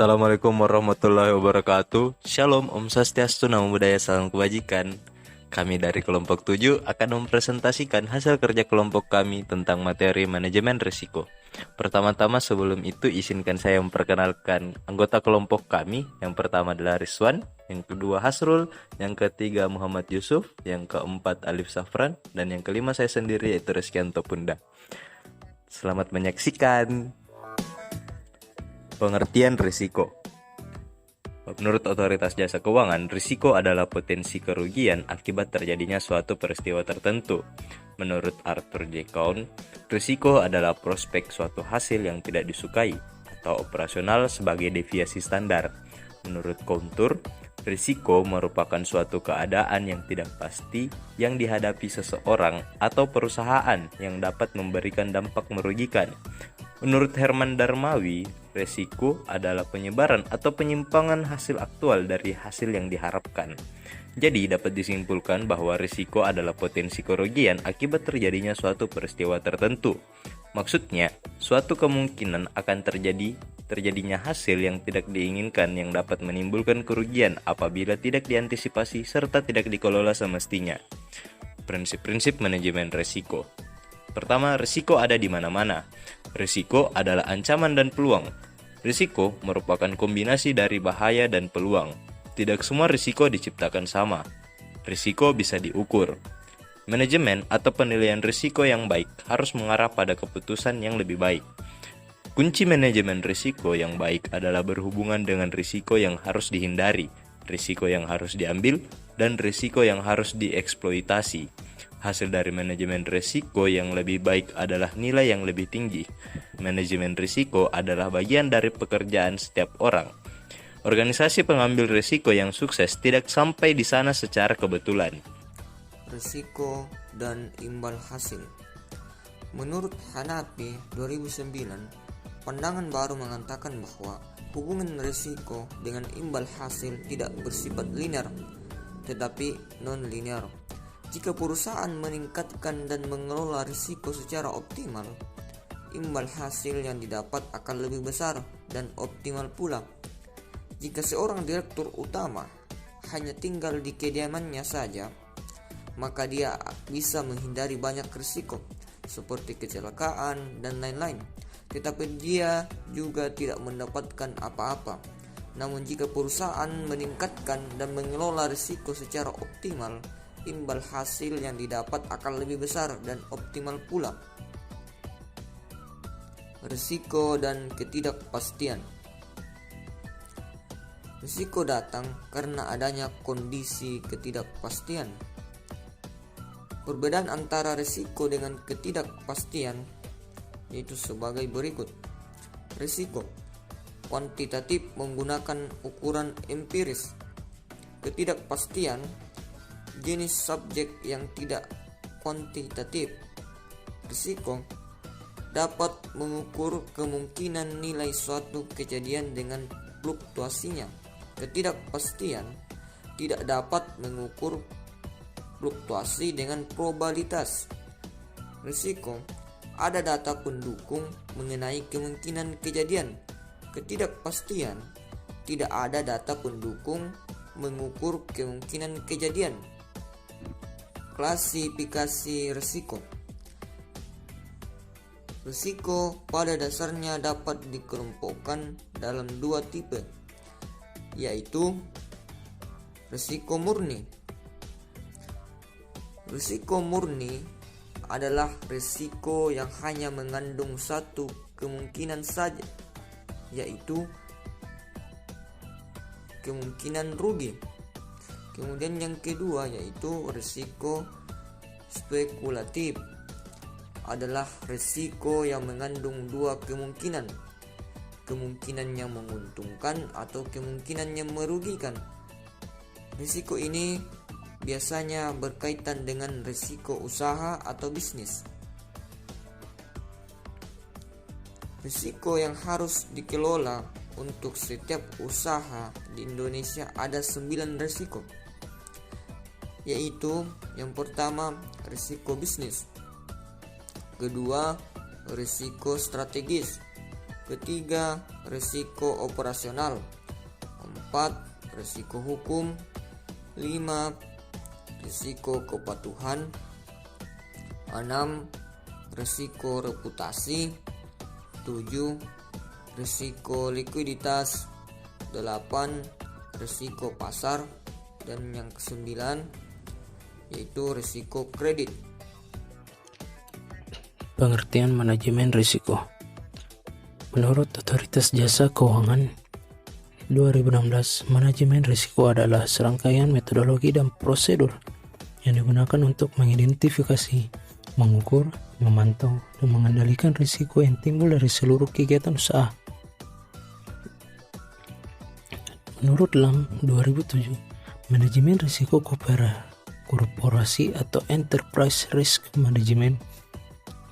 Assalamualaikum warahmatullahi wabarakatuh. Shalom, Om Swastiastu, Namo Buddhaya, salam kebajikan. Kami dari kelompok 7 akan mempresentasikan hasil kerja kelompok kami tentang materi manajemen risiko. Pertama-tama sebelum itu izinkan saya memperkenalkan anggota kelompok kami. Yang pertama adalah Rizwan, yang kedua Hasrul, yang ketiga Muhammad Yusuf, yang keempat Alif Safran, dan yang kelima saya sendiri yaitu Reskianto Punda. Selamat menyaksikan. Pengertian risiko. Menurut Otoritas Jasa Keuangan, risiko adalah potensi kerugian akibat terjadinya suatu peristiwa tertentu. Menurut Arthur J. Cohn, risiko adalah prospek suatu hasil yang tidak disukai atau operasional sebagai deviasi standar. Menurut Countur, risiko merupakan suatu keadaan yang tidak pasti yang dihadapi seseorang atau perusahaan yang dapat memberikan dampak merugikan. Menurut Herman Darmawi, risiko adalah penyebaran atau penyimpangan hasil aktual dari hasil yang diharapkan. Jadi dapat disimpulkan bahwa risiko adalah potensi kerugian akibat terjadinya suatu peristiwa tertentu. Maksudnya, suatu kemungkinan akan terjadinya hasil yang tidak diinginkan yang dapat menimbulkan kerugian apabila tidak diantisipasi serta tidak dikelola semestinya. Prinsip-prinsip manajemen risiko. Pertama, risiko ada di mana-mana. Risiko adalah ancaman dan peluang. Risiko merupakan kombinasi dari bahaya dan peluang. Tidak semua risiko diciptakan sama. Risiko bisa diukur. Manajemen atau penilaian risiko yang baik harus mengarah pada keputusan yang lebih baik. Kunci manajemen risiko yang baik adalah berhubungan dengan risiko yang harus dihindari, risiko yang harus diambil, dan risiko yang harus dieksploitasi. Hasil dari manajemen risiko yang lebih baik adalah nilai yang lebih tinggi. Manajemen risiko adalah bagian dari pekerjaan setiap orang. Organisasi pengambil risiko yang sukses tidak sampai di sana secara kebetulan. Risiko dan imbal hasil. Menurut Hanafi 2009, pandangan baru mengatakan bahwa hubungan risiko dengan imbal hasil tidak bersifat linear, tetapi non-linear. Jika perusahaan meningkatkan dan mengelola risiko secara optimal, imbal hasil yang didapat akan lebih besar dan optimal pula. Jika seorang direktur utama hanya tinggal di kediamannya saja, maka dia bisa menghindari banyak risiko seperti kecelakaan dan lain-lain, tetapi dia juga tidak mendapatkan apa-apa. Namun jika perusahaan meningkatkan dan mengelola risiko secara optimal, imbal hasil yang didapat akan lebih besar dan optimal pula. Risiko dan ketidakpastian. Risiko datang karena adanya kondisi ketidakpastian. Perbedaan antara risiko dengan ketidakpastian yaitu sebagai berikut. Risiko kuantitatif menggunakan ukuran empiris. Ketidakpastian jenis subjek yang tidak kuantitatif. Risiko dapat mengukur kemungkinan nilai suatu kejadian dengan fluktuasinya. Ketidakpastian tidak dapat mengukur fluktuasi dengan probabilitas. Risiko ada data pendukung mengenai kemungkinan kejadian. Ketidakpastian tidak ada data pendukung mengukur kemungkinan kejadian. Klasifikasi risiko. Risiko pada dasarnya dapat dikelompokkan dalam dua tipe, yaitu risiko murni. Risiko murni adalah risiko yang hanya mengandung satu kemungkinan saja, yaitu kemungkinan rugi. Kemudian yang kedua yaitu risiko spekulatif, adalah risiko yang mengandung dua kemungkinan, kemungkinan yang menguntungkan atau kemungkinan yang merugikan. Risiko ini biasanya berkaitan dengan risiko usaha atau bisnis. Risiko yang harus dikelola untuk setiap usaha di Indonesia ada 9 risiko, yaitu yang pertama risiko bisnis, kedua risiko strategis, Ketiga, risiko operasional. 4. Risiko hukum. 5. Risiko kepatuhan. 6. Risiko reputasi. 7. Risiko likuiditas. 8. Risiko pasar. Dan yang ke-9 yaitu risiko kredit. Pengertian manajemen risiko. Menurut Otoritas Jasa Keuangan 2016, manajemen risiko adalah serangkaian metodologi dan prosedur yang digunakan untuk mengidentifikasi, mengukur, memantau, dan mengendalikan risiko yang timbul dari seluruh kegiatan usaha. Menurut LAM 2007, manajemen risiko korporasi atau Enterprise Risk Management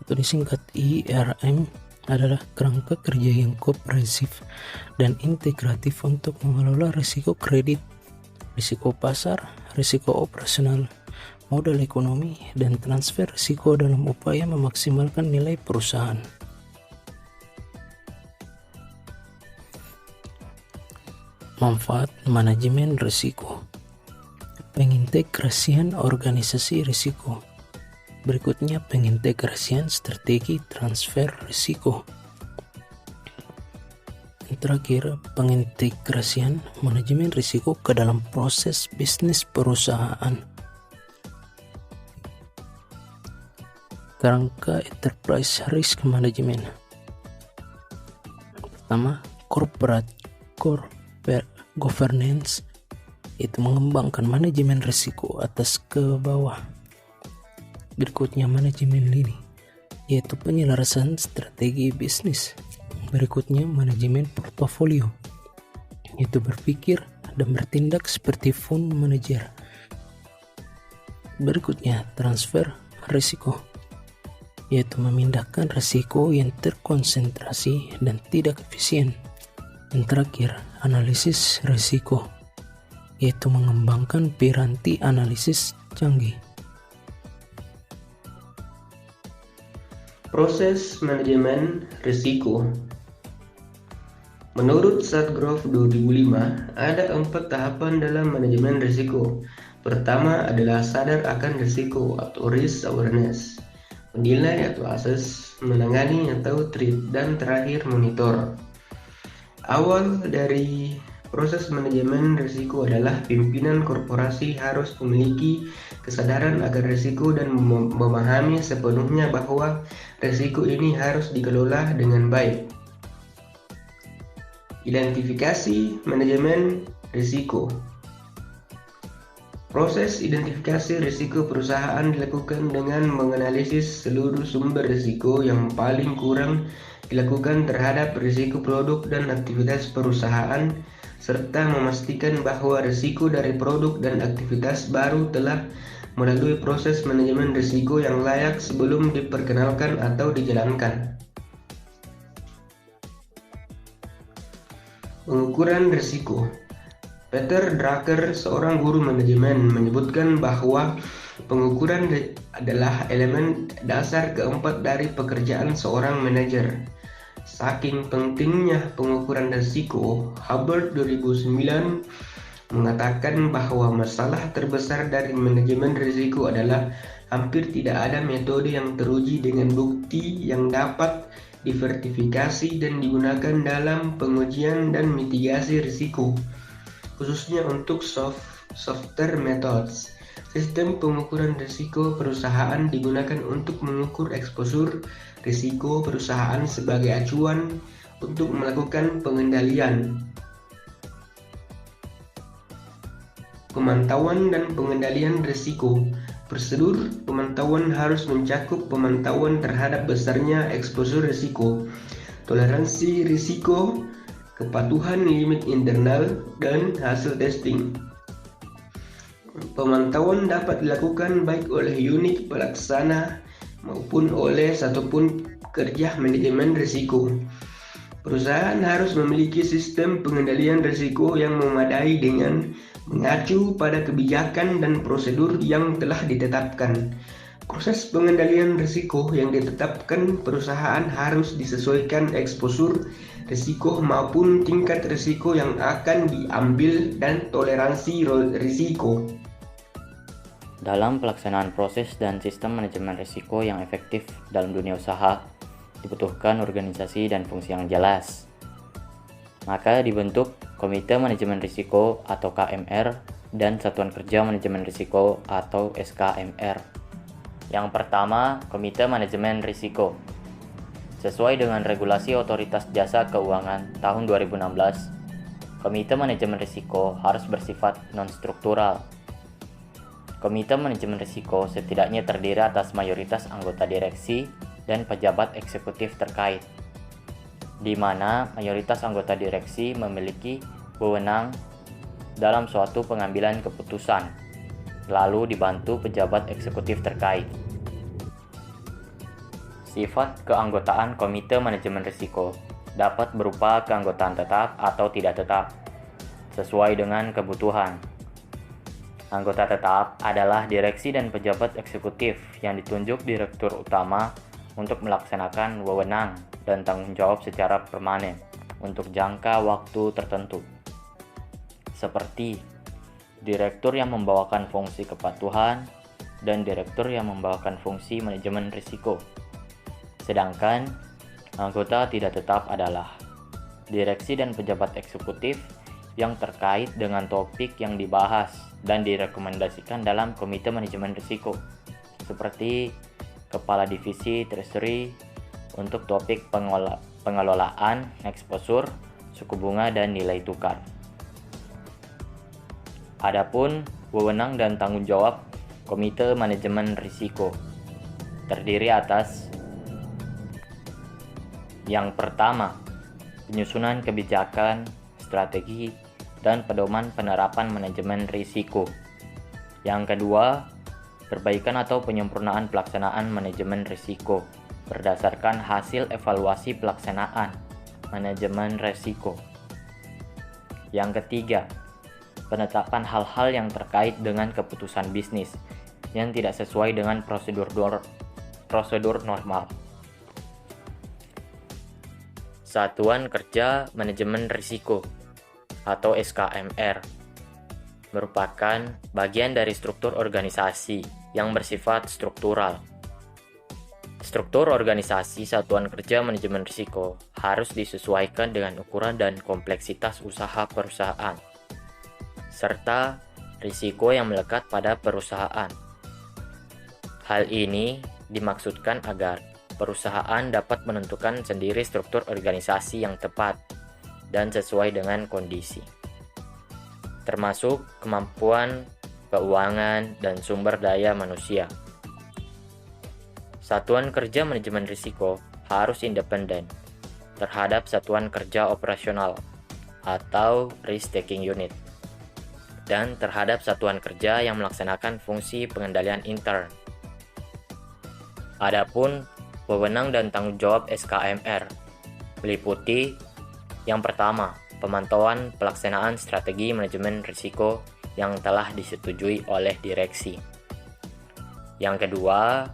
atau disingkat IRM adalah kerangka kerja yang komprehensif dan integratif untuk mengelola risiko kredit, risiko pasar, risiko operasional, modal ekonomi, dan transfer risiko dalam upaya memaksimalkan nilai perusahaan. Manfaat manajemen risiko. Pengintegrasian organisasi risiko. Berikutnya pengintegrasian strategi transfer risiko. Yang terakhir, pengintegrasian manajemen risiko ke dalam proses bisnis perusahaan. Kerangka Enterprise Risk Management. Pertama, corporate governance, yaitu mengembangkan manajemen risiko atas ke bawah. Berikutnya manajemen lini, yaitu penyelarasan strategi bisnis. Berikutnya manajemen portofolio, yaitu berpikir dan bertindak seperti fund manager. Berikutnya transfer risiko, yaitu memindahkan risiko yang terkonsentrasi dan tidak efisien. Dan terakhir analisis risiko, yaitu mengembangkan piranti analisis canggih. Proses manajemen risiko. Menurut Satgrove 2005, ada 4 tahapan dalam manajemen risiko. Pertama adalah sadar akan risiko atau risk awareness, menilai atau assess, menangani atau treat, dan terakhir monitor. Awal dari proses manajemen risiko adalah pimpinan korporasi harus memiliki kesadaran akan risiko dan memahami sepenuhnya bahwa risiko ini harus dikelola dengan baik. Identifikasi manajemen risiko. Proses identifikasi risiko perusahaan dilakukan dengan menganalisis seluruh sumber risiko yang paling kurang dilakukan terhadap risiko produk dan aktivitas perusahaan, serta memastikan bahwa risiko dari produk dan aktivitas baru telah melalui proses manajemen risiko yang layak sebelum diperkenalkan atau dijalankan. Pengukuran risiko. Peter Drucker, seorang guru manajemen, menyebutkan bahwa pengukuran adalah elemen dasar keempat dari pekerjaan seorang manajer. Saking pentingnya pengukuran risiko, Hubbard 2009 mengatakan bahwa masalah terbesar dari manajemen risiko adalah hampir tidak ada metode yang teruji dengan bukti yang dapat divertifikasi dan digunakan dalam pengujian dan mitigasi risiko, khususnya untuk software methods. Sistem pengukuran risiko perusahaan digunakan untuk mengukur eksposur risiko perusahaan sebagai acuan untuk melakukan pengendalian, pemantauan dan pengendalian risiko. Prosedur pemantauan harus mencakup pemantauan terhadap besarnya eksposur risiko, toleransi risiko, kepatuhan limit internal, dan hasil testing. Pemantauan dapat dilakukan baik oleh unit pelaksana maupun oleh satupun kerja manajemen risiko. Perusahaan harus memiliki sistem pengendalian risiko yang memadai dengan mengacu pada kebijakan dan prosedur yang telah ditetapkan. Proses pengendalian risiko yang ditetapkan perusahaan harus disesuaikan eksposur risiko maupun tingkat risiko yang akan diambil dan toleransi risiko. Dalam pelaksanaan proses dan sistem manajemen risiko yang efektif dalam dunia usaha, dibutuhkan organisasi dan fungsi yang jelas. Maka dibentuk Komite Manajemen Risiko atau KMR dan Satuan Kerja Manajemen Risiko atau SKMR. Yang pertama, Komite Manajemen Risiko. Sesuai dengan Regulasi Otoritas Jasa Keuangan tahun 2016, Komite Manajemen Risiko harus bersifat non-struktural. Komite Manajemen Risiko setidaknya terdiri atas mayoritas anggota direksi dan pejabat eksekutif terkait, di mana mayoritas anggota direksi memiliki wewenang dalam suatu pengambilan keputusan, lalu dibantu pejabat eksekutif terkait. Sifat keanggotaan Komite Manajemen Risiko dapat berupa keanggotaan tetap atau tidak tetap, sesuai dengan kebutuhan. Anggota tetap adalah direksi dan pejabat eksekutif yang ditunjuk direktur utama untuk melaksanakan wewenang dan tanggung jawab secara permanen untuk jangka waktu tertentu, seperti direktur yang membawakan fungsi kepatuhan dan direktur yang membawakan fungsi manajemen risiko. Sedangkan anggota tidak tetap adalah direksi dan pejabat eksekutif yang terkait dengan topik yang dibahas dan direkomendasikan dalam Komite Manajemen Risiko, seperti Kepala Divisi Treasury untuk topik pengelolaan, eksposur, suku bunga, dan nilai tukar. Adapun wewenang dan tanggung jawab Komite Manajemen Risiko terdiri atas: yang pertama, penyusunan kebijakan, strategi, dan pedoman penerapan manajemen risiko. Yang kedua, perbaikan atau penyempurnaan pelaksanaan manajemen risiko berdasarkan hasil evaluasi pelaksanaan manajemen risiko. Yang ketiga, penetapan hal-hal yang terkait dengan keputusan bisnis yang tidak sesuai dengan prosedur normal. Satuan Kerja Manajemen Risiko atau SKMR merupakan bagian dari struktur organisasi yang bersifat struktural. Struktur organisasi Satuan Kerja Manajemen Risiko harus disesuaikan dengan ukuran dan kompleksitas usaha perusahaan, serta risiko yang melekat pada perusahaan. Hal ini dimaksudkan agar perusahaan dapat menentukan sendiri struktur organisasi yang tepat dan sesuai dengan kondisi, termasuk kemampuan keuangan dan sumber daya manusia. Satuan Kerja Manajemen Risiko harus independen terhadap Satuan Kerja Operasional atau Risk Taking Unit dan terhadap Satuan Kerja yang melaksanakan fungsi pengendalian intern. Adapun wewenang dan tanggung jawab SKMR meliputi: yang pertama, pemantauan pelaksanaan strategi manajemen risiko yang telah disetujui oleh direksi. Yang kedua,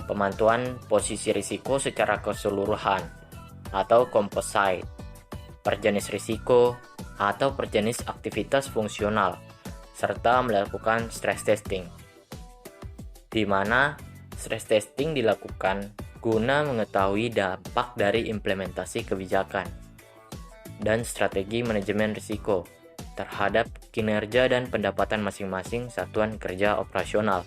pemantauan posisi risiko secara keseluruhan atau composite, perjenis risiko atau perjenis aktivitas fungsional, serta melakukan stress testing, di mana stress testing dilakukan guna mengetahui dampak dari implementasi kebijakan dan strategi manajemen risiko terhadap kinerja dan pendapatan masing-masing satuan kerja operasional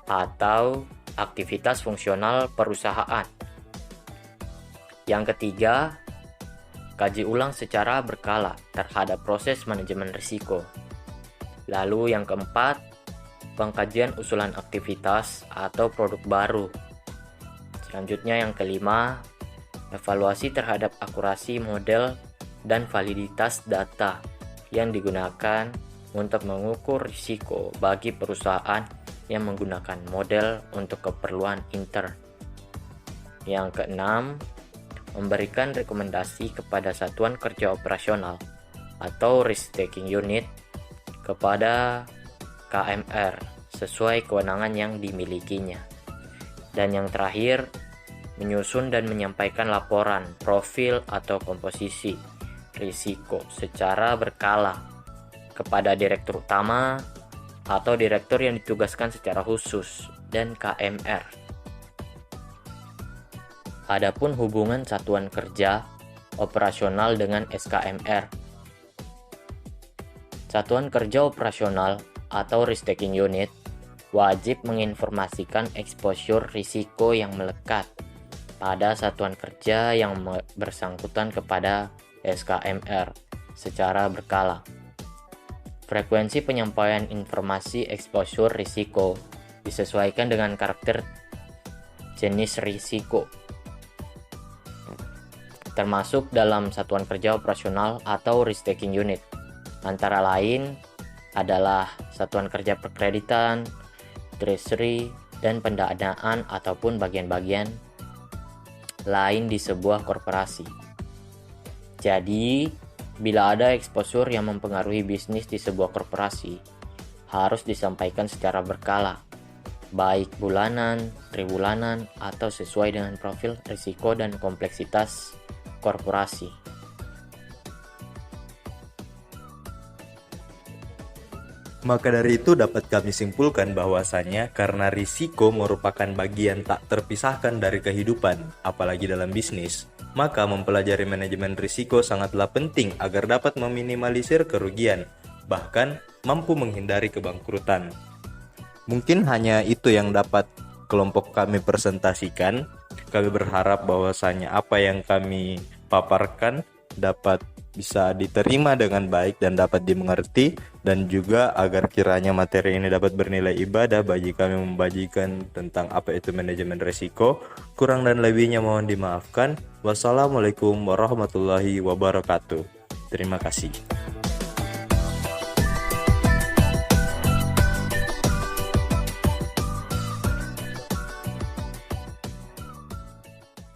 atau aktivitas fungsional perusahaan. Yang ketiga, kaji ulang secara berkala terhadap proses manajemen risiko. Lalu yang keempat, pengkajian usulan aktivitas atau produk baru. Selanjutnya yang kelima, evaluasi terhadap akurasi model dan validitas data yang digunakan untuk mengukur risiko bagi perusahaan yang menggunakan model untuk keperluan intern. Yang keenam, memberikan rekomendasi kepada satuan kerja operasional atau risk taking unit kepada KMR sesuai kewenangan yang dimilikinya. Dan yang terakhir, menyusun dan menyampaikan laporan, profil atau komposisi risiko secara berkala kepada direktur utama atau direktur yang ditugaskan secara khusus dan KMR. Adapun hubungan satuan kerja operasional dengan SKMR. Satuan kerja operasional atau risk taking unit wajib menginformasikan exposure risiko yang melekat pada satuan kerja yang bersangkutan kepada SKMR secara berkala. Frekuensi penyampaian informasi exposure risiko disesuaikan dengan karakter jenis risiko, termasuk dalam satuan kerja operasional atau risk taking unit. Antara lain adalah satuan kerja perkreditan, treasury, dan pendanaan ataupun bagian-bagian lain di sebuah korporasi. Jadi, bila ada exposure yang mempengaruhi bisnis di sebuah korporasi, harus disampaikan secara berkala, baik bulanan, tribulanan, atau sesuai dengan profil risiko dan kompleksitas korporasi. Maka dari itu dapat kami simpulkan bahwasannya karena risiko merupakan bagian tak terpisahkan dari kehidupan, apalagi dalam bisnis, maka mempelajari manajemen risiko sangatlah penting agar dapat meminimalisir kerugian, bahkan mampu menghindari kebangkrutan. Mungkin hanya itu yang dapat kelompok kami presentasikan. Kami berharap bahwasanya apa yang kami paparkan dapat bisa diterima dengan baik dan dapat dimengerti, dan juga agar kiranya materi ini dapat bernilai ibadah bagi kami membagikan tentang apa itu manajemen risiko. Kurang dan lebihnya mohon dimaafkan. Wassalamualaikum warahmatullahi wabarakatuh. Terima kasih.